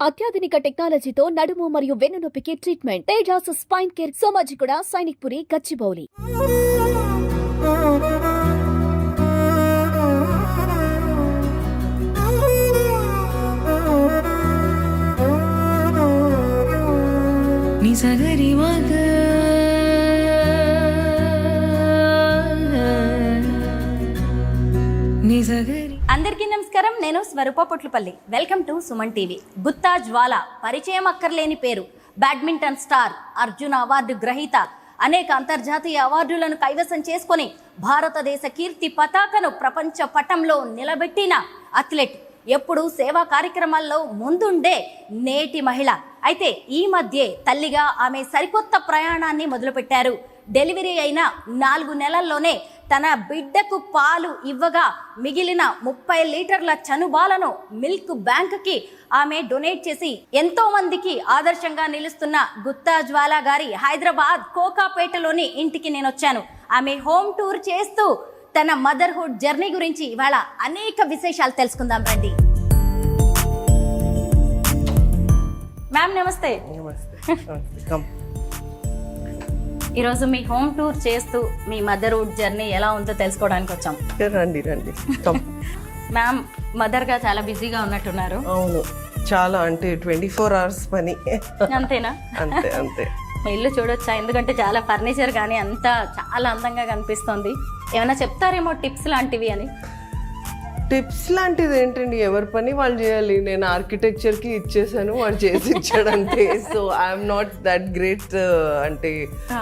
అత్యాధునిక టెక్నాలజీతో నడుము మరియు వెన్నునొప్పికి treatment. Tejas spine care, Somajiguda, Sainikpuri, Gachibowli. నిజగరి మగ నిజగరి. అందరికీ నమస్కారం. నేను Swaroopa Potlapalli. Welcome to Suman TV. Gutta Jwala పరిచయం అక్కర్లేని పేరు. బ్యాడ్మింటన్ స్టార్, అర్జున అవార్డు గ్రహీత, అనేక అంతర్జాతీయ అవార్డులను కైవసం చేసుకొని భారతదేశ కీర్తి పతాకను ప్రపంచ పటంలో నిలబెట్టిన అథ్లెట్, ఎప్పుడు సేవా కార్యక్రమాల్లో ముందుండే నేటి మహిళ. అయితే ఈ మధ్యే తల్లిగా ఆమె సరికొత్త ప్రయాణాన్ని మొదలుపెట్టారు. డెలివరీ అయిన 4 నెలల్లోనే తన బిడ్డకు పాలు ఇవ్వగా మిగిలిన 30 లీటర్ల చనుబాలను మిల్క్ బ్యాంక్కి ఆమె డొనేట్ చేసి ఎంతో మందికి ఆదర్శంగా నిలుస్తున్న గుత్తా జ్వాల గారి హైదరాబాద్ కోకాపేటలోని ఇంటికి నేను వచ్చాను. ఆమె హోమ్ టూర్ చేస్తూ తన మదర్హుడ్ జర్నీ గురించి ఇవాళ అనేక విశేషాలు తెలుసుకుందాం రండి. మ్యామ్ నమస్తే. ఈరోజు మీ హోమ్ టూర్ చేస్తూ మీ మదర్హుడ్ జర్నీ ఎలా ఉందో తెలుసుకోవడానికి వచ్చాం. రండి రండి. మ్యామ్ మదర్గా చాలా బిజీగా ఉన్నట్టున్నారు. అవును, చాలా, అంటే 24 hours పని. అంతేనా? అంతే అంతే. మా ఇల్లు చూడొచ్చా? ఎందుకంటే చాలా ఫర్నిచర్ కానీ అంతా చాలా అందంగా కనిపిస్తుంది. ఏమైనా చెప్తారేమో టిప్స్ లాంటివి అని? టిప్స్ లాంటిది ఏంటండి, ఎవరి పని వాళ్ళు చేయాలి. నేను ఆర్కిటెక్చర్కి ఇచ్చేసాను, వాడు చేసి ఇచ్చాడు అంతే. So I'm not that great. అంటే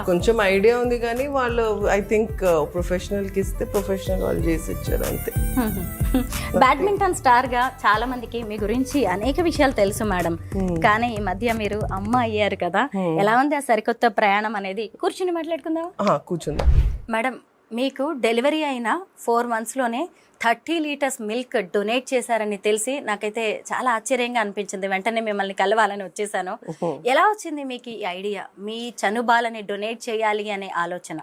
కొంచెం ఐడియా ఉంది కానీ వాళ్ళు ఐ థింక్ ప్రొఫెషనల్కి ఇస్తే ప్రొఫెషనల్ వాళ్ళు చేసి ఇచ్చారు అంతే. బ్యాడ్మింటన్ స్టార్ గా చాలా మందికి మీ గురించి అనేక విషయాలు తెలుసు మేడం. కానీ ఈ మధ్య మీరు అమ్మ అయ్యారు కదా, ఎలా ఉంది ఆ సరికొత్త ప్రయాణం అనేది? కూర్చుని మాట్లాడుకుందాం. కూర్చుందా మేడం, మీకు డెలివరీ అయిన 4 monthsలోనే 30 లీటర్స్ మిల్క్ డొనేట్ చేశారని తెలిసి నాకైతే చాలా ఆశ్చర్యంగా అనిపించింది. వెంటనే మిమ్మల్ని కలవాలని వచ్చేసాను. ఎలా వచ్చింది మీకు ఈ ఐడియా, మీ చనుబాలని డొనేట్ చేయాలి అనే ఆలోచన?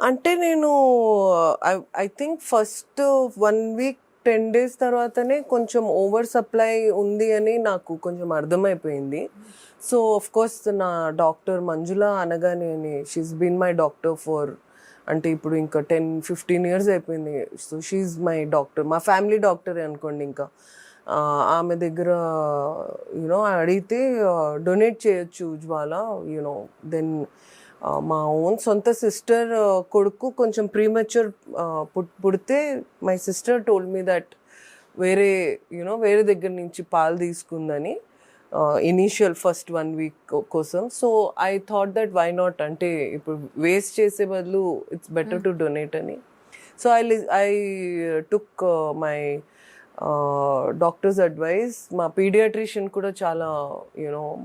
అంటే నేను I think first 1 week 10 days తర్వాతనే కొంచెం ఓవర్ సప్లై ఉంది అని నాకు కొంచెం అర్థమైపోయింది. సో ఆఫ్ కోర్స్ నా డాక్టర్ మంజుల అనగానే, she's been my doctor for, అంటే ఇప్పుడు ఇంకా 10-15 years అయిపోయింది. సో షీఈ్ మై డాక్టర్, మా ఫ్యామిలీ డాక్టరే అనుకోండి. ఇంకా ఆమె దగ్గర యూనో అడిగితే డొనేట్ చేయొచ్చు జ్వాల యూనో. దెన్ మా ఓన్ సొంత సిస్టర్ కొడుకు కొంచెం ప్రీమెచ్యూర్ పుడితే my sister told me that వేరే దగ్గర నుంచి పాలు తీసుకుందని ఇనీషియల్ ఫస్ట్ 1 week కోసం. So I thought that why not, అంటే ఇప్పుడు వేస్ట్ చేసే బదులు ఇట్స్ బెటర్ టు డొనేట్ అని. So I took my doctors advice. మా పీడియాట్రిషియన్ కూడా చాలా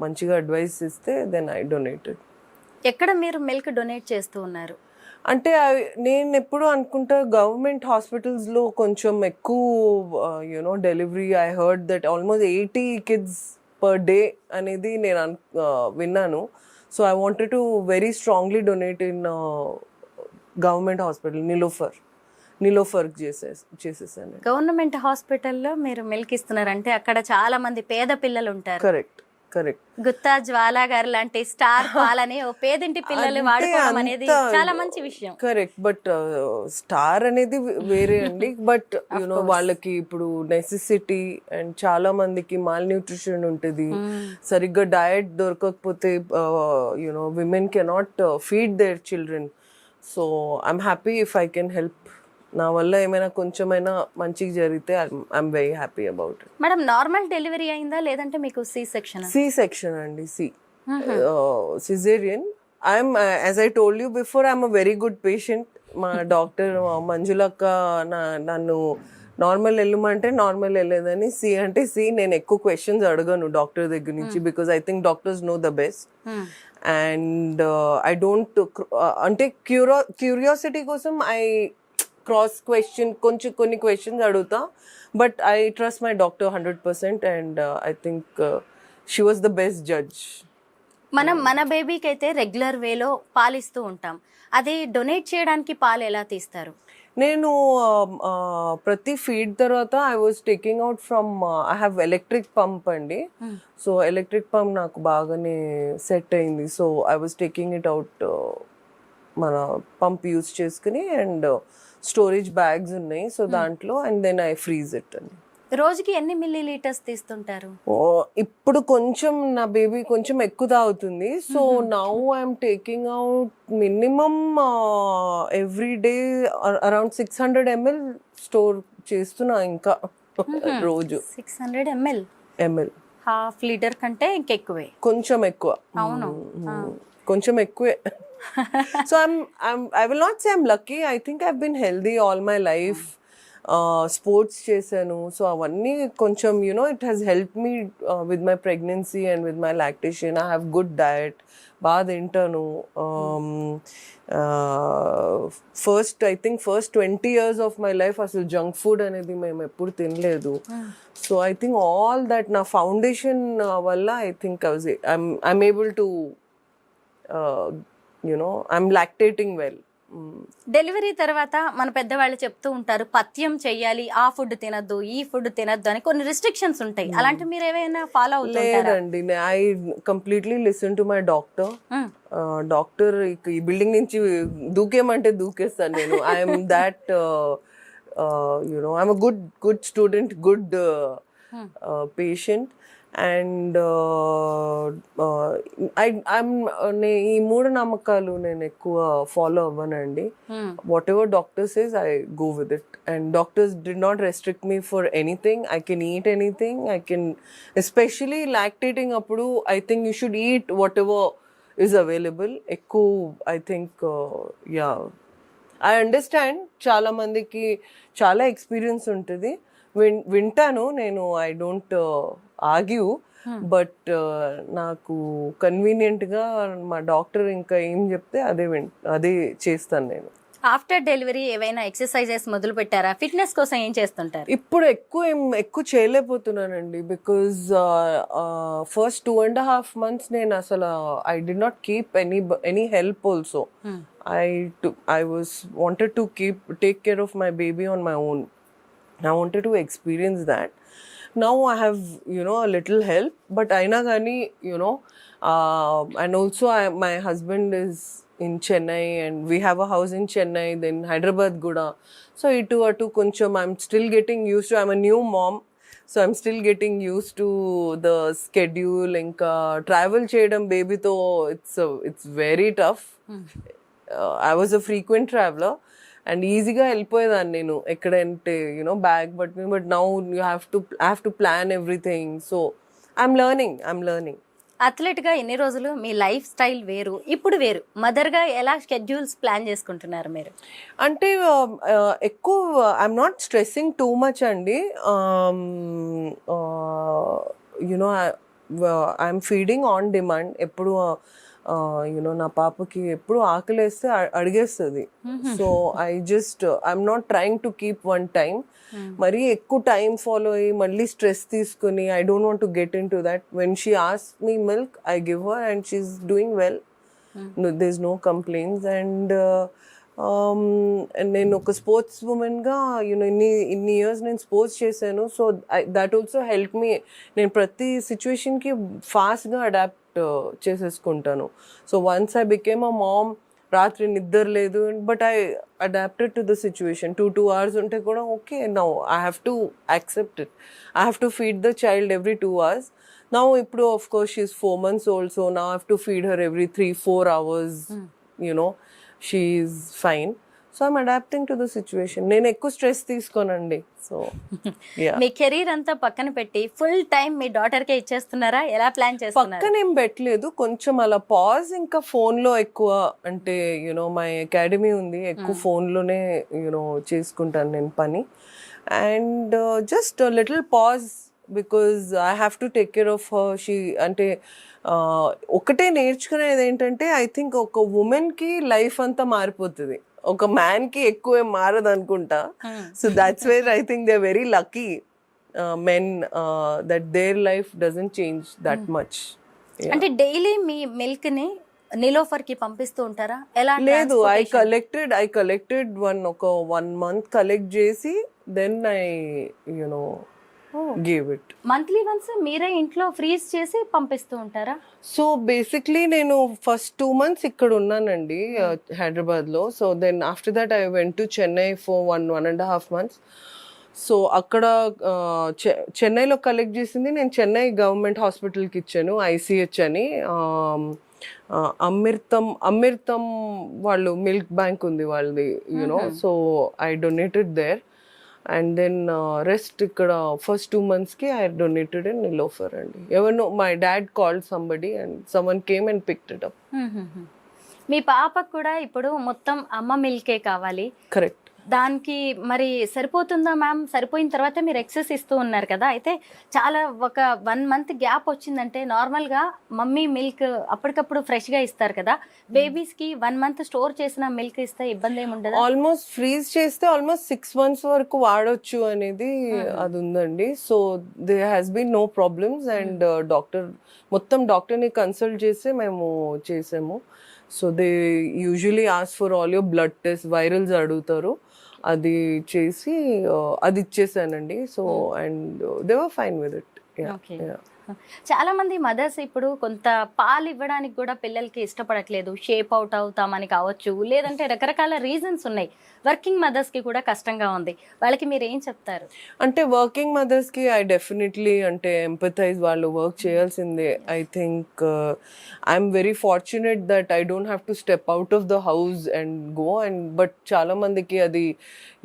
మంచిగా అడ్వైస్ ఇస్తే దెన్ ఐ డొనేటెడ్. ఎక్కడ మీరు మిల్క్ డొనేట్ చేస్తూ ఉన్నారు? అంటే నేను ఎప్పుడు అనుకుంటా గవర్నమెంట్ హాస్పిటల్స్లో కొంచెం ఎక్కువ delivery. I heard that almost 80 kids per day అనేది నేను విన్నాను. So I wanted to very strongly donate in government hospital నీలోఫర్కి చేసేసాను. గవర్నమెంట్ హాస్పిటల్లో మీరు మిల్క్ ఇస్తున్నారంటే అక్కడ చాలా మంది పేద పిల్లలు ఉంటారు. కరెక్ట్. గుత్తా జ్వాల గారు లాంటి స్టార్ పాలని ఓ పేదింటి పిల్లలు వాడుకోవడం అనేది చాలా మంచి విషయం. కరెక్ట్. బట్ స్టార్ అనేది వేరే అండి. బట్ వాళ్ళకి ఇప్పుడు నెసెసిటీ, అండ్ చాలా మందికి మాల్ న్యూట్రిషన్ ఉంటుంది. సరిగ్గా డయట్ దొరకకపోతే women cannot feed their children. So I'm happy if I can help. నా వల్ల ఏమైనా కొంచెమైనా మంచిగా జరిగితే I'm very happy about it. Madam, normal delivery అయిందా లేదంటే మీకు సి సెక్షన్ అండి. Caesarean. I'm as I told you before, I'm a very good patient. మా డాక్టర్ మంజులక్క నన్ను నార్మల్ వెళ్ళమంటే నార్మల్ వెళ్ళేదని, సి అంటే సి. నేను ఎక్కువ క్వశ్చన్స్ అడగను డాక్టర్ దగ్గర నుంచి, because I think doctors know the best. And I don't, అంటే క్యూరియాసిటీ కోసం ఐ క్రాస్ క్వశ్చన్, కొన్ని క్వశ్చన్స్ అడుగుతా. But I trust my doctor 100% and I think she was the best judge. మన బేబీకి అయితే రెగ్యులర్ వేలో పాలిస్తూ ఉంటాం. అది డొనేట్ చేయడానికి పాలు ఎలా తీస్తారు? నేను ప్రతి ఫీడ్ తర్వాత I was taking out from I have electric pump అండి. సో ఎలక్ట్రిక్ పంప్ నాకు బాగానే సెట్ అయింది. So I was taking it out మన పంప్ యూస్ చేసుకుని, అండ్ స్టోరేజ్ బ్యాగ్స్ ఉన్నాయి సో దాంట్లో, and then I freeze it అండి. రోజుకి ఎన్ని మిల్లీ లీటర్స్ తీస్తుంటారు? ఇప్పుడు కొంచెం నా బేబీ కొంచెం ఎక్కువ తాగుతుంది. So now I'm taking out minimum every day around 600 ml store చేస్తున్నా ఇంకా రోజు. 600 ml హాఫ్ లీటర్ కంటే ఇంకెక్కువే. కొంచెం ఎక్కువ. అవును. కొంచెం ఎక్కువే. So I will not say I'm lucky. I think I've been healthy all my life. Sports చేశాను. సో అవన్నీ కొంచెం it has help me with my pregnancy and with my lactation. I have good diet, బాగా తింటాను. First 20 years of my life అసలు junk food అనేది మేము ఎప్పుడు తినలేదు. So I think all that నా ఫౌండేషన్ వల్ల I think I'm able to I'm lactating well. Delivery తర్వాత మన పెద్దవాళ్ళు చెప్తూ ఉంటారు పథ్యం చెయ్యాలి, ఆ ఫుడ్ తినద్దు, ఈ ఫుడ్ తినద్దు అని కొన్ని రిస్ట్రిక్షన్స్ ఉంటాయి. అలాంటి మీరు ఏమైనా ఫాలో అవుతుంటారా? లేదండి, I completely listen to my doctor. Doctor ఈ బిల్డింగ్ నుంచి దూకేమంటే దూకేస్తాను నేను. I'm that I'm good student, good patient. And ఈ మూఢ నమ్మకాలు నేను ఎక్కువ ఫాలో అవ్వనండి. Whatever doctor says I go with it. And doctors did not restrict me for anything. I can eat anything. I can, especially lactating అప్పుడు I think you should eat whatever is available. ఎక్కువ I think I understand చాలా మందికి చాలా experience ఉంటుంది. వింటాను నేను, I don't argue. But నాకు కన్వీనియంట్గా మా డాక్టర్ ఇంకా ఏం చెప్తే అదే చేస్తాను నేను. ఆఫ్టర్ డెలివరీ ఏవైనా ఎక్సర్సైజెస్ మొదలు పెట్టారా? ఫిట్నెస్ కోసం ఏం చేస్తుంటారు? ఇప్పుడు ఎక్కువ చేయలేకపోతున్నానండి. బికాజ్ ఫస్ట్ 2.5 months నేను అసలు I did not keep any help also. I wanted to take care of my baby on my own. I wanted to experience that. Now I have a little help, but aina gani and also my husband is in Chennai and we have a house in Chennai, then Hyderabad kuda. So atu koncham I'm still getting used to. I'm a new mom, so I'm still getting used to the schedule. Inka travel cheyadam baby tho it's very tough. I was a frequent traveler and ఈజీగా వెళ్ళిపోయేదాన్ని నేను ఎక్కడంటే bag but now you have to plan everything. So I'm learning. అథ్లెట్గా ఎన్ని రోజులు మీ life style వేరు, ఇప్పుడు వేరు. మదర్గా ఎలా షెడ్యూల్స్ ప్లాన్ చేసుకుంటున్నారు మీరు? అంటే ఎక్కువ I'm not stressing too much అండి. I'm feeding on demand. ఎప్పుడు నా పాపకి ఎప్పుడు ఆకలేస్తే అడిగేస్తుంది. So I'm not trying to keep one time. మరీ ఎక్కువ టైం ఫాలో అయ్యి మళ్ళీ స్ట్రెస్ తీసుకుని I don't want to get into that. When she asks me milk I give her and she is doing well. There is no complaints. And నేను ఒక sports ఉమెన్గా ఇన్ని years నేను sports చేశాను. So that also help me. నేను ప్రతి సిచ్యువేషన్కి ఫాస్ట్గా అడాప్ట్ చేసేసుకుంటాను. So once I became a mom, రాత్రి నిద్ర లేదు, but I adapted to the situation. 2 hours ఉంటే కూడా okay, now I have to accept it. I have to feed the child every 2 hours. Now ఇప్పుడు of course she is 4 months old, so now I have to feed her every 3-4 hours. She is fine. So I'm adapting to the situation. నేను ఎక్కువ stress తీసుకోనండి. So మీ career అంతా పక్కన పెట్టి full time మీ డాటర్కే ఇచ్చేస్తున్నారా? ఎలా plan చేస్తున్నారు? పక్కన ఏం పెట్టలేదు, కొంచెం అలా పాజ్. ఇంకా ఫోన్లో ఎక్కువ అంటే మై అకాడమీ ఉంది, ఎక్కువ ఫోన్లోనే చేసుకుంటాను నేను పని. And just little pause because I have to take care of her. అంటే ఒకటే నేర్చుకునేది ఏంటంటే ఐ థింక్ ఒక ఉమెన్కి లైఫ్ అంతా మారిపోతుంది, ఒక మ్యాన్కి ఎక్కువ మారదు అనుకుంటా. So that's where I think they are very lucky men that their life doesn't change that much. అంటే డైలీ మీ మిల్క్ని నిలోఫర్ కి పంపిస్తూ ఉంటారా? ఎలా లేదు, ఐ transportation? కలెక్టెడ్ ఒక 1 month కలెక్ట్ చేసి then I you know gave it. Monthly once మీరే ఇంట్లో ఫ్రీజ్ చేసి పంపిస్తూ ఉంటారా? సో బేసిక్లీ నేను ఫస్ట్ 2 months ఇక్కడ ఉన్నానండి హైదరాబాద్లో. So then after that I went to Chennai for 1.5 months. So అక్కడ చెన్నైలో కలెక్ట్ చేసింది నేను చెన్నై గవర్నమెంట్ హాస్పిటల్కి ఇచ్చాను, ఐసీహెచ్ అని. అమృతం వాళ్ళు మిల్క్ బ్యాంక్ ఉంది వాళ్ళది, you know. So I donated there and then rest ఇక్కడ ఫస్ట్ 2 monthsకి ఐ డొనేటెడ్ ఇన్ నిలోఫర్ అండి. ఎవరినో my dad called somebody and someone came and picked it up. మీ పాపకు కూడా ఇప్పుడు మొత్తం అమ్మ మిల్కే కావాలి. కరెక్ట్. దానికి మరి సరిపోతుందా మ్యామ్? సరిపోయిన తర్వాత మీరు ఎక్సెస్ ఇస్తూ ఉన్నారు కదా, అయితే చాలా ఒక 1 month గ్యాప్ వచ్చిందంటే నార్మల్గా మమ్మీ మిల్క్ అప్పటికప్పుడు ఫ్రెష్గా ఇస్తారు కదా, బేబీస్కి 1 month స్టోర్ చేసిన మిల్క్ ఇస్తే ఇబ్బంది ఏమి ఉండదు? ఆల్మోస్ట్ ఫ్రీజ్ చేస్తే ఆల్మోస్ట్ 6 months వరకు వాడొచ్చు అనేది అది ఉందండి. So they has been no problems and డాక్టర్ని కన్సల్ట్ చేసి మేము చేసాము. So they usually ask for all your blood test, virals అడుగుతారు, అది చేసి అది ఇచ్చేసానండి. So and they were fine with it. Okay. చాలా మంది మదర్స్ ఇప్పుడు కొంత పాలు ఇవ్వడానికి కూడా పిల్లలకి ఇష్టపడట్లేదు, షేప్ అవుట్ అవుతామని కావచ్చు, లేదంటే రకరకాల రీజన్స్ ఉన్నాయి. వర్కింగ్ మదర్స్కి కూడా కష్టంగా ఉంది, వాళ్ళకి మీరు ఏం చెప్తారు? అంటే వర్కింగ్ మదర్స్కి ఐ డెఫినెట్లీ అంటే ఎంపథైజ్, వాళ్ళు వర్క్ చేయాల్సిందే. I think I'm very fortunate that I don't have to step out of the house and go and but చాలా మందికి అది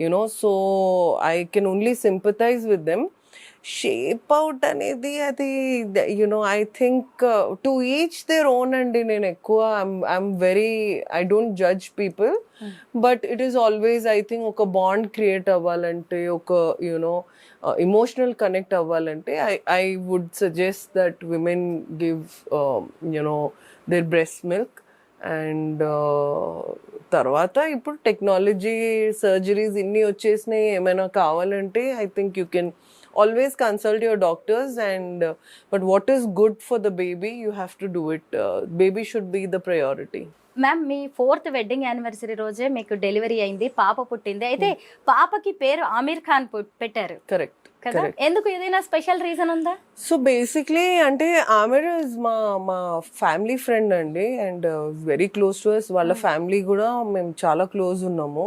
you know. So I can only sympathise with them. Shape out అనేది అది you know I think to each their own అండి. నేను ఎక్కువ I'm very, I don't judge people, but it is always I think ఒక bond create అవ్వాలంటే, ఒక you know emotional connect అవ్వాలంటే I would suggest that women give you know their breast milk. And తర్వాత ఇప్పుడు technology, surgeries ఇన్ని వచ్చేసినాయి, ఏమైనా కావాలంటే I think you can always consult your doctors and but what is good for the baby you have to do it. Baby should be the priority. Ma'am, me 4th wedding anniversary రోజే మీకు delivery అయింది, పాప పుట్టింది. అయితే పాపకి పేరు ఆమీర్ ఖాన్ పెట్టారు. Correct కదా, ఎందుకు? ఏదైనా స్పెషల్ రీజన్ ఉందా? సో బేసిక్లీ అంటే ఆమెర్ ఇస్ మా ఫ్యామిలీ ఫ్రెండ్ అండి and very close to us. వాళ్ళ ఫ్యామిలీ కూడా మేము చాలా క్లోజ్ ఉన్నాము,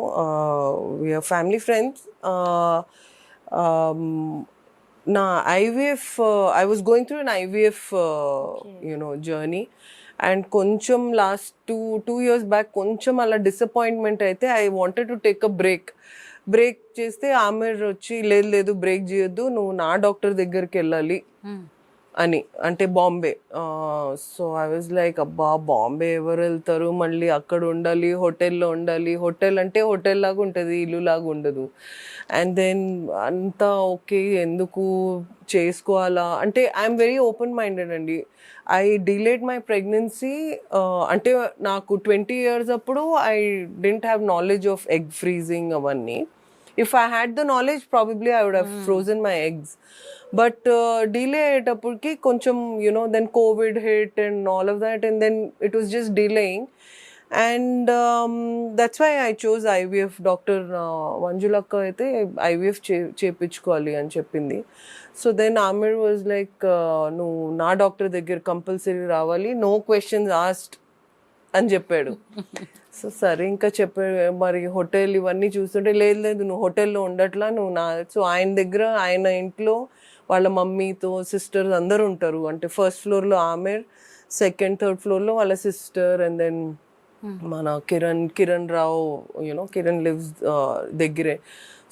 వీఆర్ ఫ్యామిలీ ఫ్రెండ్స్. నా IVF, I was going through an IVF you know journey and కొంచెం లాస్ట్ 2 years బ్యాక్ కొంచెం అలా డిసప్పాయింట్మెంట్ అయితే I wanted to take a break చేస్తే ఆమె వచ్చి లేదు బ్రేక్ చేయొద్దు, నువ్వు నా డాక్టర్ దగ్గరికి వెళ్ళాలి అని, అంటే Bombay. So I was like అబ్బా బాంబే ఎవరు వెళ్తారు, మళ్ళీ అక్కడ ఉండాలి, హోటల్లో ఉండాలి. హోటల్ అంటే హోటల్ లాగా ఉంటుంది, ఇల్లు లాగా ఉండదు. అండ్ దెన్ అంతా ఓకే ఎందుకు చేసుకోవాలా అంటే ఐఎమ్ వెరీ ఓపెన్ మైండెడ్ అండి. I delayed my pregnancy. అంటే నాకు 20 years అప్పుడు I didn't have knowledge of egg freezing అవన్నీ. If I had the knowledge, probably I would have frozen my eggs. But delay అయ్యేటప్పటికి కొంచెం you know then covid hit and all of that and then it was just delaying and that's why I chose IVF. Doctor మంజులక్క అయితే IVF చేయించుకోవాలి అని చెప్పింది. So then Aamer was like నువ్వు నా doctor దగ్గర కంపల్సరీ రావాలి, నో క్వశ్చన్స్ ఆస్క్డ్ అని చెప్పాడు. సో సరే ఇంకా చెప్పాడు. మరి హోటల్ ఇవన్నీ చూస్తుంటే లేదు నువ్వు హోటల్లో ఉండట్లా, నువ్వు నా. సో ఆయన దగ్గర, ఆయన ఇంట్లో వాళ్ళ మమ్మీతో సిస్టర్స్ అందరూ ఉంటారు. అంటే 1st floorలో ఆమెర్, 2nd, 3rd floorలో వాళ్ళ సిస్టర్ అండ్ దెన్ మన కిరణ్ రావు, యూనో కిరణ్ లివ్స్ దగ్గరే.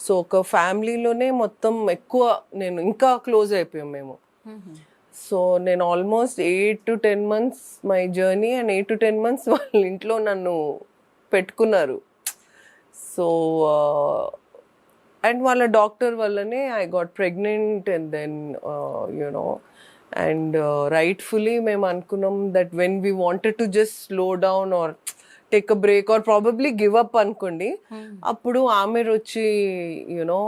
సో ఒక ఫ్యామిలీలోనే మొత్తం ఎక్కువ నేను ఇంకా క్లోజ్ అయిపోయాం మేము. సో నేను almost 8 to 10 months my journey and 8 to 10 months వాళ్ళ ఇంట్లో నన్ను పెట్టుకున్నారు. సో అండ్ వాళ్ళ డాక్టర్ వల్లనే I got pregnant and then you know and rightfully మేము అనుకున్నాం that when we wanted to just slow down or take a break or probably give up అనుకోండి, అప్పుడు ఆమె వచ్చి యునో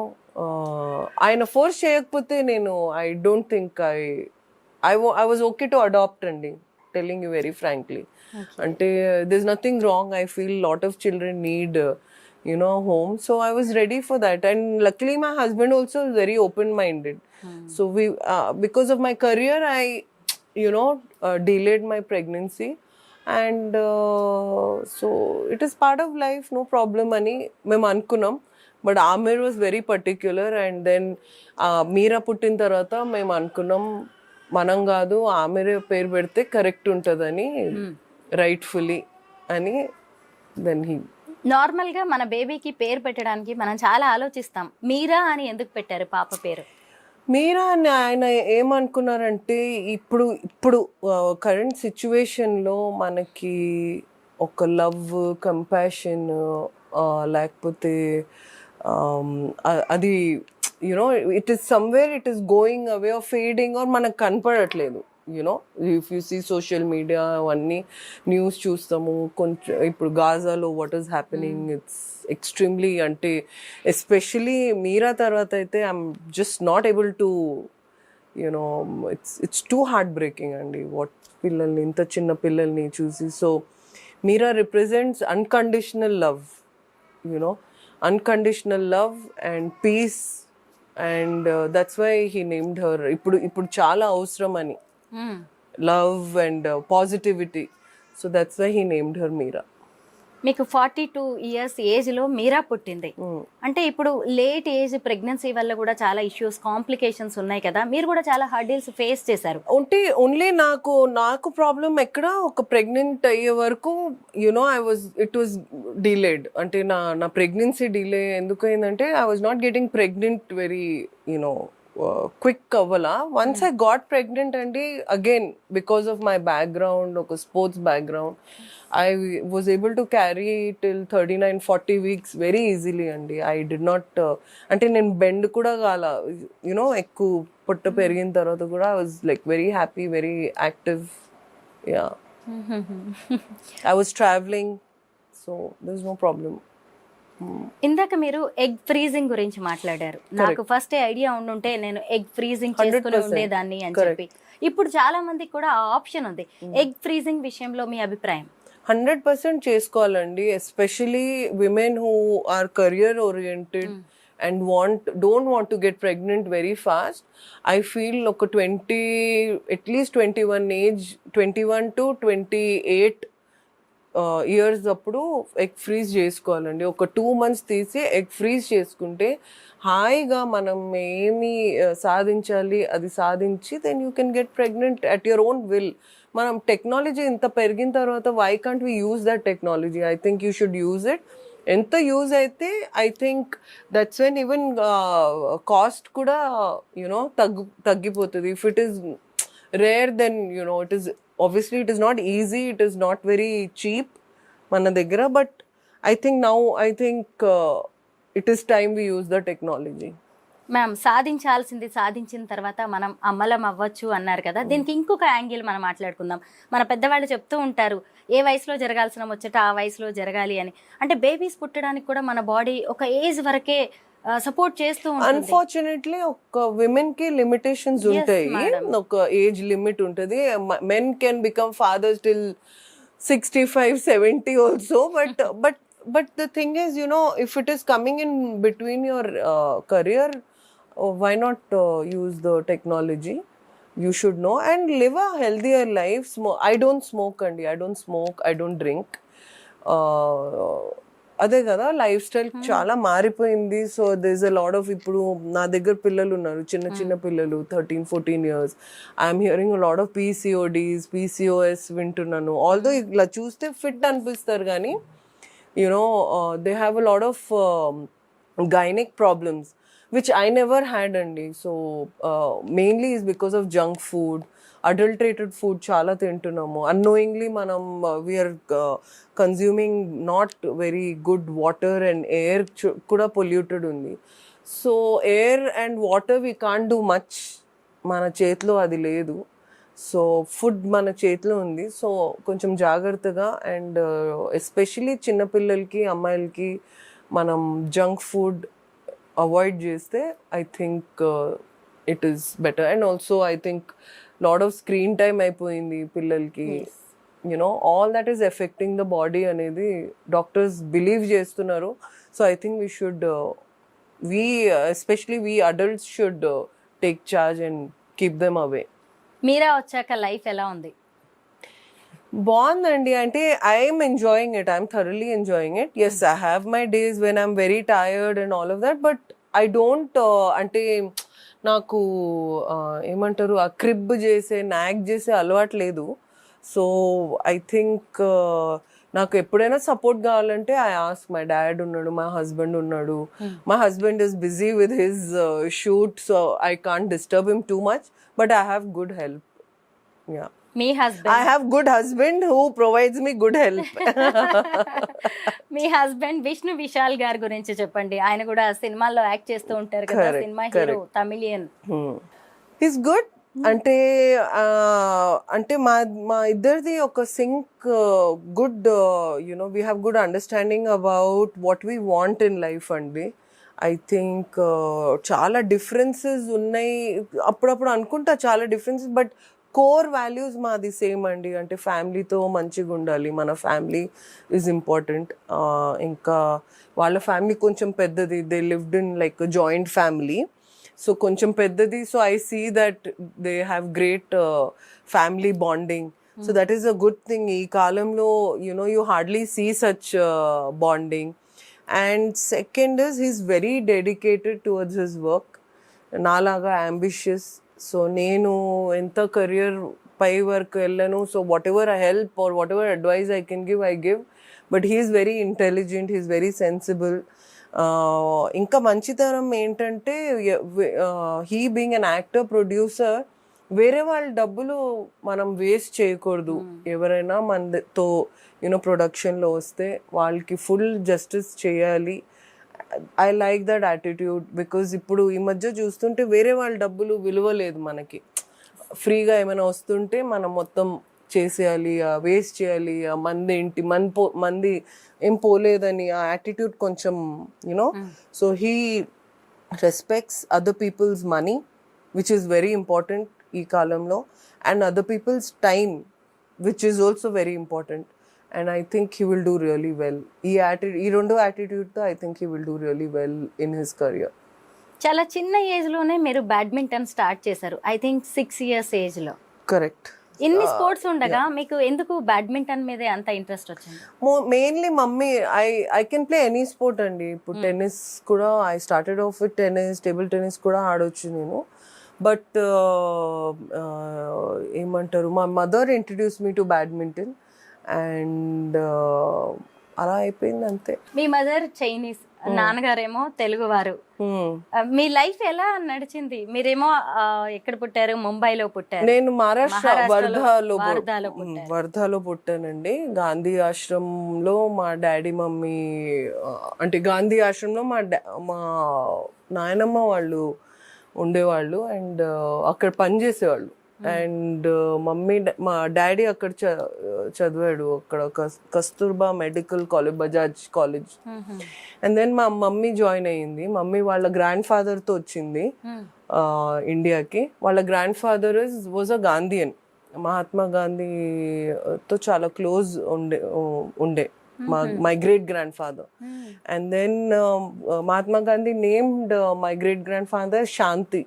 ఆయన ఫోర్స్ చేయకపోతే నేను I don't think I was okay to adopt అండి. telling you very frankly. Ante there's nothing wrong. I feel lot of children need home, so I was ready for that. And luckily my husband also is very open minded. So we because of my career I delayed my pregnancy. And so it is part of life, no problem అని మేము అనుకున్నాం. But Aamer was very particular. And then Meera పుట్టిన తర్వాత మేము అనుకున్నాం మనం కాదు ఆమెరే పేరు పెడితే కరెక్ట్ ఉంటుందని, రైట్ఫుల్లీ అని. దెన్ హీ నార్మల్గా మన బేబీకి పేరు పెట్టడానికి మనం చాలా ఆలోచిస్తాం. మీరా అని ఎందుకు పెట్టారు పాప పేరు? మీరా అని ఆయన ఏమనుకున్నారంటే ఇప్పుడు కరెంట్ సిచ్యువేషన్లో మనకి ఒక లవ్, కంపాషన్, లేకపోతే అది it is somewhere it is going away or fading or మనకు కనపడట్లేదు. If you see social media అవన్నీ న్యూస్ చూస్తాము. కొంచెం ఇప్పుడు గాజాలో what is happening, it's extremely, అంటే ఎస్పెషలీ మీరా తర్వాత అయితే I'm just not able to it's too heart breaking అండి. వాట్ పిల్లల్ని, ఇంత చిన్న పిల్లల్ని చూసి. So Meera represents unconditional love, unconditional love and peace, and that's why he named her. ఇప్పుడు చాలా అవసరం అని, love and positivity, so that's why he named her Meera. మీకు 42 years ఏజ్లో మీరా పుట్టింది అంటే ఇప్పుడు లేట్ ఏజ్ ప్రెగ్నెన్సీ వల్ల కూడా చాలా ఇష్యూస్, కాంప్లికేషన్స్ ఉన్నాయి కదా, మీరు కూడా చాలా హర్డిల్స్ ఫేస్ చేశారు. ఓన్లీ నాకు ప్రాబ్లం ఎక్కడ, ఒక ప్రెగ్నెంట్ అయ్యే వరకు ఇట్ వాజ్ డిలేడ్. అంటే నా ప్రెగ్నెన్సీ డిలే ఎందుకు అయిందంటే I was not getting pregnant very quick అవ్వలా. వన్స్ ఐ గాట్ ప్రెగ్నెంట్ అండి, again because of my background, ఒక sports background, I was able to carry till 39-40 weeks very easily అండి. I did not అంటే నేను bend కూడా కాల, ఎక్కువ పొట్ట పెరిగిన తర్వాత కూడా I was like very happy, very active. Yeah. I was traveling, so there's no problem. ఇందాక మీరు ఎగ్ ఫ్రీజింగ్ గురించి మాట్లాడారు. నాకు ఫస్ట్ ఐడియా ఉండుంటే నేను ఎగ్ ఫ్రీజింగ్ చేసుకుని ఉండేదాన్ని అని చెప్పి. ఇప్పుడు చాలా మందికి కూడా ఆ ఆప్షన్ ఉంది. ఎగ్ ఫ్రీజింగ్ విషయంలో మీ అభిప్రాయం? 100% చేసుకోవాలండి, especially women who or career oriented and don't want to get pregnant very fast. I feel ఒక 20, at least 21 age, 21 to 28 years అప్పుడు ఎగ్ ఫ్రీజ్ చేసుకోవాలండి. ఒక 2 months తీసి ఎగ్ ఫ్రీజ్ చేసుకుంటే హాయిగా మనం ఏమి సాధించాలి అది సాధించి then you can get pregnant at your own will. మనం టెక్నాలజీ ఇంత పెరిగిన తర్వాత why can't we use that technology? I think you should use it. ఎంత యూజ్ అయితే I think that's when even cost కూడా తగ్గిపోతుంది. If it is rare then it is obviously it is not easy, it is not very cheap మన దగ్గర, but I think it is time we use the technology. Ma'am, సాధించిన తర్వాత మనం అమ్మలం అవ్వచ్చు అన్నారు కదా, దీనికి ఇంకొక యాంగిల్ మనం మాట్లాడుకుందాం. మన పెద్దవాళ్ళు చెప్తూ ఉంటారు ఏ వయసులో జరగాల్సిన ముచ్చట ఆ వయసులో జరగాలి అని. అంటే బేబీస్ పుట్టడానికి కూడా మన బాడీ ఒక ఏజ్ వరకే సపోర్ట్ చేస్తూ ఉంటుంది. అన్ఫార్చునేట్లీ ఒక విమెన్ కి లిమిటేషన్స్ ఉంటాయి, ఒక ఏజ్ లిమిట్ ఉంటుంది. Men can become fathers till 65-70 also, but the thing is if it is coming in between your career, why not use the technology? You should know and live a healthier life. I don't smoke అండి, I don't drink. అదే కదా, life style చాలా మారిపోయింది. So there a lot of, ఇప్పుడు నా దగ్గర పిల్లలు ఉన్నారు, చిన్న పిల్లలు 13-14 years. I'm hearing a lot of PCOS వింటున్నాను. ఆల్దో ఇలా చూస్తే ఫిట్ అనిపిస్తారు కానీ they have a lot of gynaec problems which I never had అండి. So mainly is because of junk food, adulterated food చాలా తింటున్నాము. అన్నోయింగ్లీ మనం we're consuming not very good water and air కూడా పొల్యూటెడ్ ఉంది. So air and water we can't do much, మన చేతిలో అది లేదు. సో ఫుడ్ మన చేతిలో ఉంది. సో కొంచెం జాగ్రత్తగా, అండ్ ఎస్పెషలీ చిన్నపిల్లలకి, అమ్మాయిలకి మనం జంక్ ఫుడ్ అవాయిడ్ చేస్తే I think it is better. And also I think lot of screen time అయిపోయింది పిల్లలకి, all that is affecting the body అనేది డాక్టర్స్ బిలీవ్ చేస్తున్నారు. So I think we should especially we adults should take charge and keep them away. Meera వచ్చాక life ఎలా ఉంది? బాగుందండి. అంటే I'm enjoying it, I'm thoroughly enjoying it. Yes, I have my days when I'm very tired and all of that, but I don't అంటే నాకు ఏమంటారు ఆ crib చేసే నాగ్ చేసే అలవాటు లేదు. సో ఐ థింక్ నాకు ఎప్పుడైనా సపోర్ట్ కావాలంటే ఐ ఆస్క్. మై డాడ్ ఉన్నాడు, మా హస్బెండ్ ఉన్నాడు. My husband is busy with his shoot, so I can't disturb him too much, but I have good help. Yeah, me I husband have good husband who provides me good help. Me husband Vishnu Vishal గారి గురించి చెప్పండి. ఆయన కూడా సినిమాల్లో act చేస్తూ ఉంటారు కదా, Correct, cinema hero, Tamilian. He's good. అంటే మా ఇద్దరిది ఒక sync, good, we have good understanding about what we want in life అండి. ఐ థింక్ చాలా డిఫరెన్సెస్ ఉన్నాయి, అప్పుడప్పుడు అనుకుంటా చాలా డిఫరెన్సెస్, బట్ కోర్ వాల్యూస్ మాది సేమ్ అండి. అంటే ఫ్యామిలీతో మంచిగా ఉండాలి, మన ఫ్యామిలీ ఈజ్ ఇంపార్టెంట్. ఇంకా వాళ్ళ ఫ్యామిలీ కొంచెం పెద్దది, they lived in like joint family, so కొంచెం పెద్దది. So I see that they have great family bonding. So that is a good thing. ఈ కాలంలో you hardly see such bonding. And second is he's very dedicated towards his work, నాలాగా ambitious. So నేను ఎంత career పై వరకు వెళ్ళను, so whatever I help or whatever advice I can give, I give. But he's very intelligent, he's very sensible. ఇంకా మంచితనం ఏంటంటే he being an actor, producer, వేరే వాళ్ళ డబ్బులు మనం వేస్ట్ చేయకూడదు. ఎవరైనా మనతో ప్రొడక్షన్లో వస్తే వాళ్ళకి ఫుల్ జస్టిస్ చేయాలి. I like that attitude, because ఇప్పుడు ఈ మధ్య చూస్తుంటే వేరే వాళ్ళ డబ్బులు విలువ లేదు మనకి. ఫ్రీగా ఏమైనా వస్తుంటే మనం మొత్తం చేసేయాలి, వేస్ట్ చేయాలి, మంది ఏంటి మంది ఏం పోలేదని ఆ యాటిట్యూడ్ కొంచెం so he respects other people's money, which is very important ఈ కాలంలో, and other people's time, which is also very important. And I think he will do really well. ఈ రెండు యాటిట్యూడ్తో I think he will do really well in his career. చాలా చిన్న age లోనే మీరు badminton start చేశారు, I think 6 years age లో. Correct. ఇన్ని sports ఉండగా మీకు ఎందుకు బ్యాడ్మింటన్ మీదే అంత ఇంట్రెస్ట్ వచ్చింది? Mainly mummy, I can play any sport అండి. ఇప్పుడు టెన్నిస్ కూడా I started off with tennis, table tennis కూడా ఆడొచ్చు నేను. బట్ ఏమంటారు, మా mother introduce me to badminton and అలా అయిపోయింది అంతే. మీ మదర్ చైనీస్, నాన్నగారేమో తెలుగు వారు. మీ లైఫ్ ఎలా నడిచింది? మీరేమో ఎక్కడ పుట్టారు? ముంబైలో పుట్టారు. నేను మహారాష్ట్ర వర్ధాలో పుట్టానండి. గాంధీ ఆశ్రమంలో మా డాడీ మమ్మీ, అంటే గాంధీ ఆశ్రమంలో మా నాయనమ్మ వాళ్ళు ఉండేవాళ్ళు అండ్ అక్కడ పనిచేసేవాళ్ళు. అండ్ మా డాడీ అక్కడ చదివాడు, అక్కడ Kasturba medical college, Bajaj college. And then మా మమ్మీ జాయిన్ అయ్యింది. మమ్మీ వాళ్ళ గ్రాండ్ ఫాదర్తో వచ్చింది ఇండియాకి. వాళ్ళ grand father was a Gandhian, Mahatma గాంధీతో చాలా క్లోజ్ ఉండే my great grand father. And then Mahatma Gandhi named my great grand father Shanti,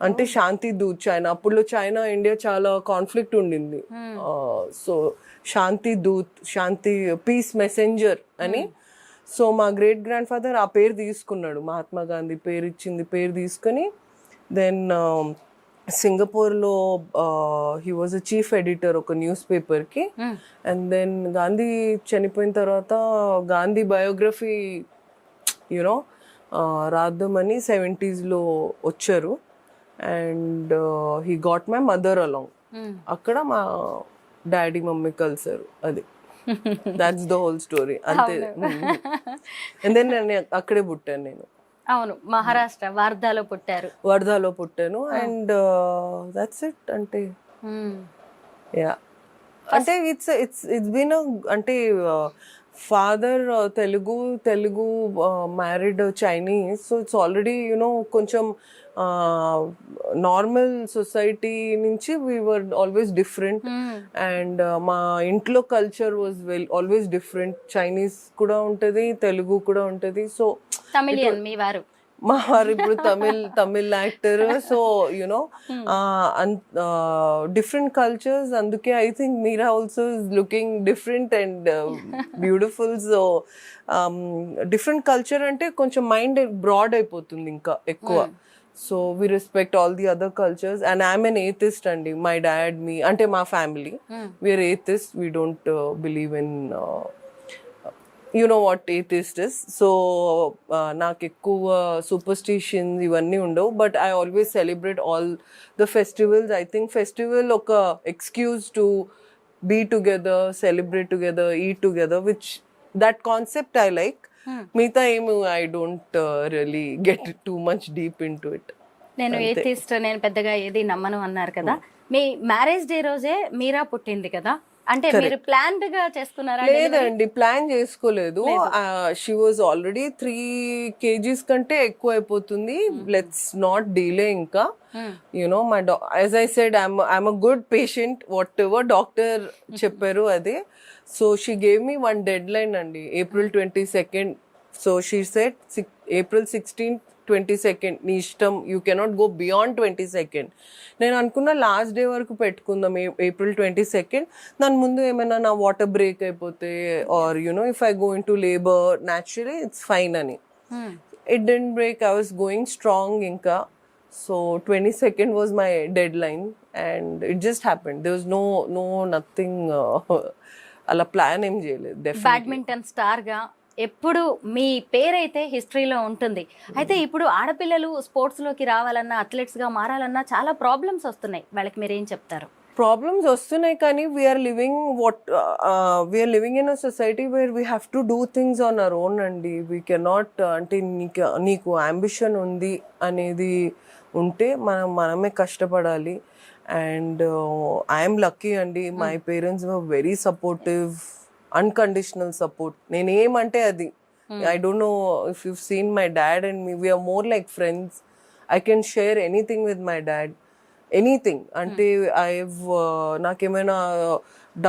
అంటే శాంతి దూత్. చైనా అప్పుడులో చైనా ఇండియా చాలా కాన్ఫ్లిక్ట్ ఉండింది. So Shanti Doot, Shanti peace messenger అని. సో మా గ్రేట్ గ్రాండ్ ఫాదర్ ఆ పేరు తీసుకున్నాడు, మహాత్మా గాంధీ పేరు ఇచ్చింది, పేరు తీసుకొని దెన్ సింగపూర్లో he was a chief editor ఒక న్యూస్ పేపర్కి. అండ్ దెన్ గాంధీ చనిపోయిన తర్వాత గాంధీ బయోగ్రఫీ రాద్దామని 70s వచ్చారు. And he got my mother along. అక్కడ మా డాడీ మమ్మీ కలిసారు, అది దాట్స్ ద హోల్ స్టోరీ అంతే. అండ్ దెన్ నేను అక్కడే పుట్టాను నేను. అవును, మహారాష్ట్ర వర్ధాలో పుట్టాను. And that's it. అంటే యా, అంటే ఇట్స్ బీన్ అంటే father Telugu married Chinese, so it's already కొంచెం నార్మల్ సొసైటీ నుంచి we were always different, and మా ఇంట్లో culture was always different. Chinese కూడా ఉంటుంది, తెలుగు కూడా ఉంటుంది. సో తమిళియన్ మీ వారు మా వారు ఇప్పుడు Tamil actor. So different cultures. అందుకే I think Meera also is looking different and beautiful. So different culture అంటే కొంచెం మైండ్ బ్రాడ్ అయిపోతుంది ఇంకా ఎక్కువ. So we respect all the other cultures. And I'm an atheist అండి. మై డాడ్, మీ అంటే మా family we're atheist. We don't believe in what atheist is. So నాకు ఎక్కువ సూపర్స్టిషన్స్ ఇవన్నీ ఉండవు. But I always celebrate all the festivals. I think festival ఒక excuse to be together, celebrate together, eat together, which that concept I like. మిగతా ఏమి I don't really get too much deep into it. నేను atheist, నేను పెద్దగా ఏది నమ్మను అన్నారు కదా. మీ మ్యారేజ్ డే రోజే మీరా పుట్టింది కదా, అంటే మీరు ప్లాన్డ్ గా చేసుకున్నారా? లేదండి, ప్లాన్ చేసుకోలేదు. షీ వాజ్ ఆల్రెడీ 3 kgs కంటే ఎక్కువ అయిపోతుంది. లెట్స్ నాట్ డిలే ఇంకా. My as I said I'm a good patient. What ever doctor చెప్పారు అదే. So she gave me one dead line అండి, April 22nd. So she said April 16th, 22nd నీ ఇష్టం, you cannot go beyond 22nd. నేను అనుకున్న last day వరకు పెట్టుకుందాం, April 22nd. దాని ముందు ఏమైనా నా వాటర్ బ్రేక్ అయిపోతే or if I go into labour naturally it's fine అని. It didn't break. I was going strong ఇంకా. So 22nd was my deadline and it just happened. There was no nothing. అలా plan ఏం చేయలేదు. Badminton star గా ఎప్పుడు మీ పేరైతే హిస్టరీలో ఉంటుంది. అయితే ఇప్పుడు ఆడపిల్లలు స్పోర్ట్స్ లోకి రావాలన్నా, అథ్లెట్స్ గా మారాలన్నా చాలా ప్రాబ్లమ్స్ వస్తున్నాయి. వాళ్ళకి మీరు ఏం చెప్తారు? ప్రాబ్లమ్స్ వస్తున్నాయి, కానీ we're living in a society where we have to do things on our own అండి. వీ కెనాట్, అంటే నీకు అంబిషన్ ఉంది అనేది ఉంటే మనమే కష్టపడాలి. అండ్ ఐఎమ్ లక్కీ అండి. My parents were very supportive, unconditional support. నేనేమంటే అది. I don't know if you seen my dad and me, we're more like friends. I can share anything with my dad, anything. అంటే నాకేమైనా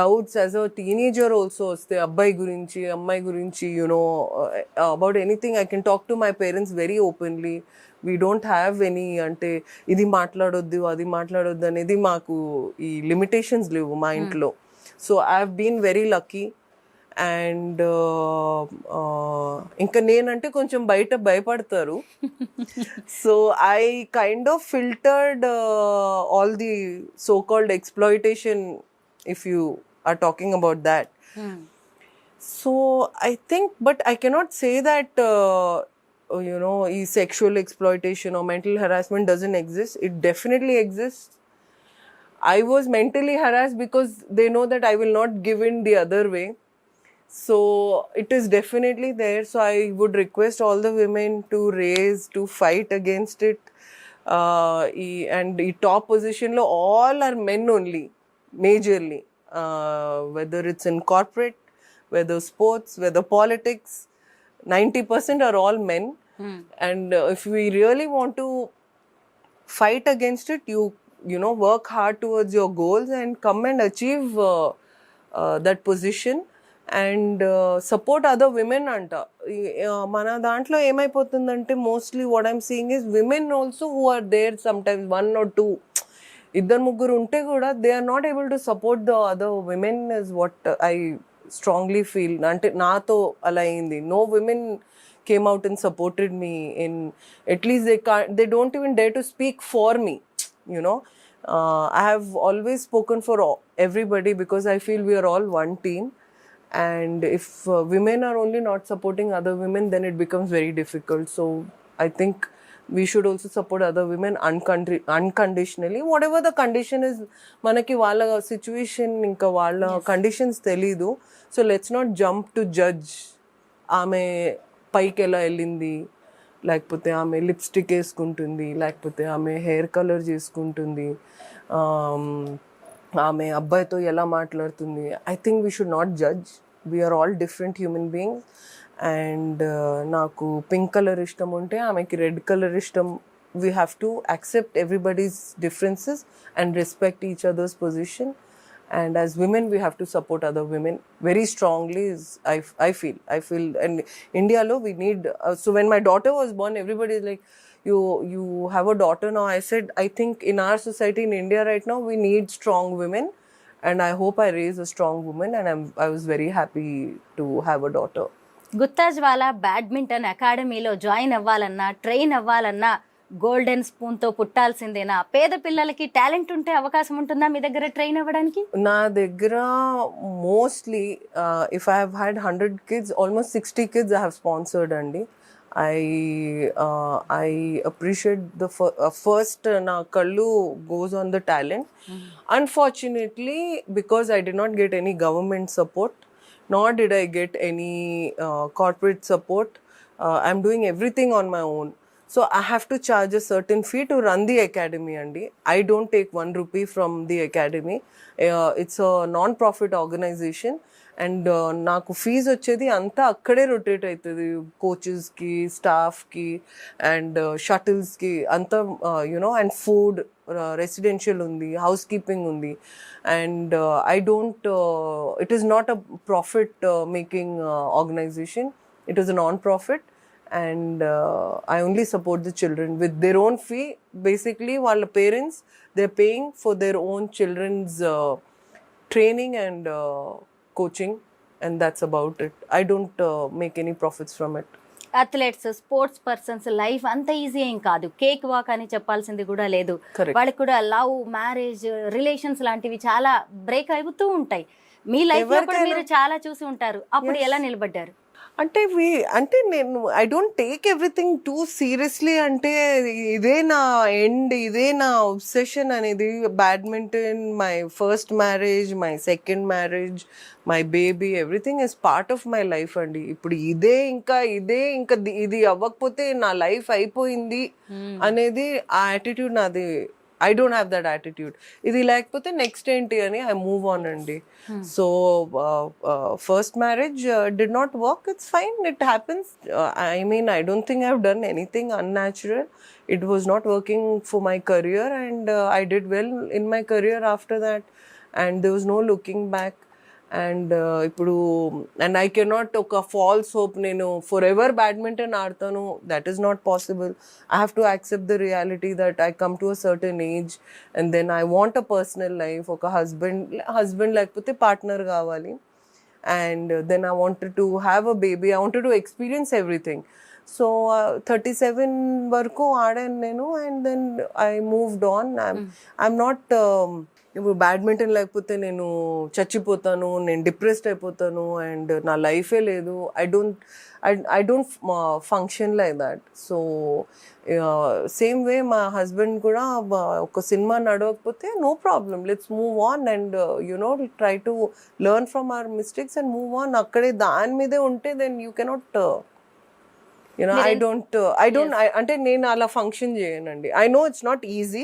doubts as a teenager also వస్తే అబ్బాయి గురించి, అమ్మాయి గురించి, about anything I can talk to my parents very openly. We don't have any, అంటే ఇది మాట్లాడొద్దు, అది మాట్లాడొద్దు అనేది మాకు ఈ లిమిటేషన్స్ లేవు మా ఇంట్లో. So I have been very lucky. And ఇంకా నేనంటే కొంచెం బయట భయపడతారు. So I kind of filtered all the so called exploitation, if you are talking about that. So I think, but I cannot say that ఈ sexual exploitation or mental harassment doesn't exist. It definitely exists. I was mentally harassed because they know that I will not give in the other way. So it is definitely there. So I would request all the women to fight against it. And the top position lo all are men only, majorly. Whether it's in corporate, whether sports, whether politics, 90% are all men. And if we really want to fight against it, you work hard towards your goals and come and achieve that position and support other women anta. Mana dantlo emaipotundante mostly what I'm seeing is women also who are there sometimes, 1 or 2 iddar mugguru unte kuda they are not able to support the other women, is what I strongly feel. Ante nato ala ayindi. No women came out and supported me in, at least they don't even dare to speak for me. I have always spoken for everybody because I feel we are all one team. And if women are only not supporting other women, then it becomes very difficult. So I think we should also support other women unconditionally. Whatever the condition is, manaki wala situation inka wala conditions telidu. So let's not jump to judge. Ame పైకి ఎలా వెళ్ళింది, లేకపోతే ఆమె lipstick వేసుకుంటుంది, లేకపోతే ఆమె hair colour చేసుకుంటుంది, ఆమె అబ్బాయితో ఎలా మాట్లాడుతుంది. I think we should not judge. We're all different human beings. And నాకు పింక్ కలర్ ఇష్టం ఉంటే ఆమెకి రెడ్ కలర్ ఇష్టం. We have to accept everybody's differences and respect each other's position. And as women, we have to support other women very strongly. I feel, and India lo we need. So when my daughter was born, everybody is like, you have a daughter now. I said, I think in our society in India right now, we need strong women, and I hope I raise a strong woman. And I was very happy to have a daughter. Gutta Jwala badminton అకాడమీలో join అవ్వాలన్నా, train అవ్వాలన్నా golden స్పూన్తో పుట్టాల్సిందేనా? పేద పిల్లలకి talent ఉంటే అవకాశం ఉంటుందా మీ దగ్గర ట్రైన్ అవ్వడానికి? నా దగ్గర mostly if I have had 100 kids, almost 60 kids I have sponsored అండి. I appreciate the first na kallu goes on the talent. Unfortunately, because I did not get any government support, nor did I get any corporate support, I'm doing everything on my own. So I have to charge a certain fee to run the academy andi. I don't take 1 rupee from the academy. It's a non-profit organization. And నాకు fee వచ్చేది అంతా అక్కడే rotate అవుతుంది, కోచెస్కి, స్టాఫ్కి and షటిల్స్కి అంతా you know. And food, residential ఉంది, housekeeping ఉంది. And I don't, it is not a profit making organisation. It is a non profit. And I only support the children with their own fee. Basically, while the parents, they're paying for their own children's training and coaching, and that's about it. I don't make any profits from it. Athletes, sports persons life అంత easy ఏం కాదు. Cake walk అని చెప్పాల్సింది కూడా లేదు. Correct. వాళ్ళకి కూడా love, marriage, relations లాంటివి చాలా బ్రేక్ అవుతూ ఉంటాయి. మీ లైఫ్ లో కూడా మీరు చాలా చూసి ఉంటారు. అప్పుడు ఎలా నిలబడ్డారు? అంటే నేను I don't take everything two seriously. అంటే ఇదే నా ఎండ్, ఇదే నా ఒబ్సెషన్ అనేది. Badminton, my first marriage, my second marriage, my baby, everything is part of my life అండి. ఇప్పుడు ఇదే ఇంకా ఇది అవ్వకపోతే నా లైఫ్ అయిపోయింది అనేది ఆ యాటిట్యూడ్ నాది. I don't have that attitude. ఇది లేకపోతే నెక్స్ట్ ఏంటి అని I move on అండి. So first marriage did not work. It's fine. It happens. I mean, I don't think I've done anything unnatural. It was not working for my career, and I did well in my career after that, and there was no looking back. And ఇప్పుడు and I cannot ఒక false hope నేను forever badminton ఆడతాను, that is not possible. I have to accept the reality that I come to a certain age and then I want a personal life. ఒక husband లేకపోతే partner కావాలి. And then I wanted to have a baby. I wanted to experience everything. So 37 వరకు ఆడాను నేను. And then I moved on. I'm not, ఇప్పుడు badminton లేకపోతే నేను చచ్చిపోతాను, నేను డిప్రెస్డ్ అయిపోతాను అండ్ నా లైఫే లేదు. I don't function like that. So same way మా హస్బెండ్ కూడా ఒక సినిమా నడవకపోతే no problem, let's move on and you know try to learn from our mistakes and move on. అక్కడే దాని మీదే ఉంటే then you cannot I don't అంటే నేను అలా ఫంక్షన్ చేయనండి. I know it's not easy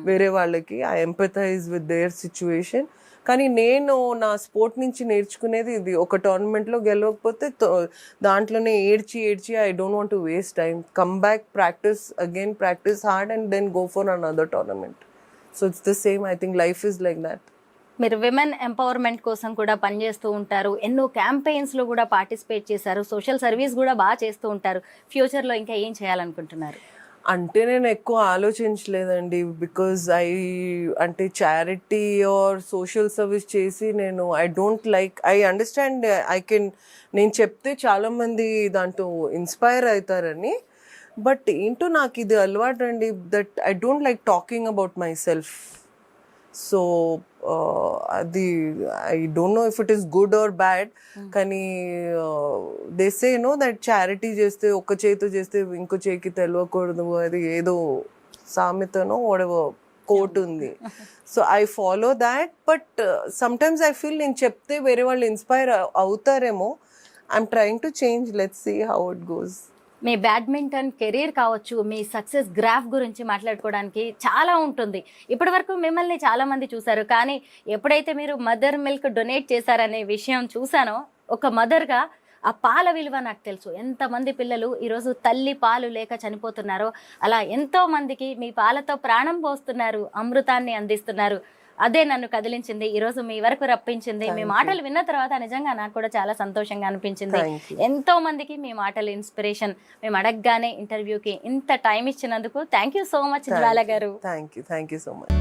వేరే వాళ్ళకి. I empathise with their situation. కానీ నేను నా స్పోర్ట్ నుంచి నేర్చుకునేది ఇది. ఒక టోర్నమెంట్లో గెలవకపోతే దాంట్లోనే ఏడ్చి I don't want to waste time. Come back, practice hard and then go for another tournament. So it's the same. I think life is like that. మీరు విమెన్ ఎంపవర్మెంట్ కోసం కూడా పనిచేస్తూ ఉంటారు. ఎన్నో క్యాంపెయిన్స్లో కూడా పార్టిసిపేట్ చేశారు. సోషల్ సర్వీస్ కూడా బాగా చేస్తూ ఉంటారు. ఫ్యూచర్లో ఇంకా ఏం చేయాలనుకుంటున్నారు? అంటే నేను ఎక్కువ ఆలోచించలేదండి. బికాజ్ అంటే చారిటీ ఆర్ సోషల్ సర్వీస్ చేసి నేను I don't like, I understand, నేను చెప్తే చాలామంది దాంట్లో ఇన్స్పైర్ అవుతారని. బట్ ఏంటో నాకు ఇది అలవాటు అండి, that I don't like talking about myself. So అది I don't know if it is good or bad. కానీ they say no that charity చేస్తే ఒక్క చేతితో చేస్తే ఇంకో చేయికి తెలియకూడదు, అది ఏదో సామెతనో వాడెవర్ కోట్ ఉంది. So I follow that. But sometimes I feel నేను చెప్తే వేరే వాళ్ళు ఇన్స్పైర్ అవుతారేమో. I'm trying to change. Let's see how it goes. మీ బ్యాడ్మింటన్ కెరీర్ కావచ్చు, మీ సక్సెస్ గ్రాఫ్ గురించి మాట్లాడుకోవడానికి చాలా ఉంటుంది. ఇప్పటి వరకు మిమ్మల్ని చాలామంది చూశారు, కానీ ఎప్పుడైతే మీరు మదర్ మిల్క్ డొనేట్ చేశారనే విషయం చూసానో ఒక మదర్గా ఆ పాల విలువ నాకు తెలుసు. ఎంతమంది పిల్లలు ఈరోజు తల్లి పాలు లేక చనిపోతున్నారో అలా ఎంతో మందికి మీ పాలతో ప్రాణం పోస్తున్నారు, అమృతాన్ని అందిస్తున్నారు. అదే నన్ను కదిలించింది, ఈరోజు మీ వరకు రప్పించింది. మీ మాటలు విన్న తర్వాత నిజంగా నాకు కూడా చాలా సంతోషంగా అనిపించింది. ఎంతో మందికి మీ మాటలు ఇన్స్పిరేషన్. మేము అడగగానే ఇంటర్వ్యూకి ఇంత టైం ఇచ్చినందుకు థ్యాంక్ యూ సో మచ్ జ్వాల గారు. Thank you so much.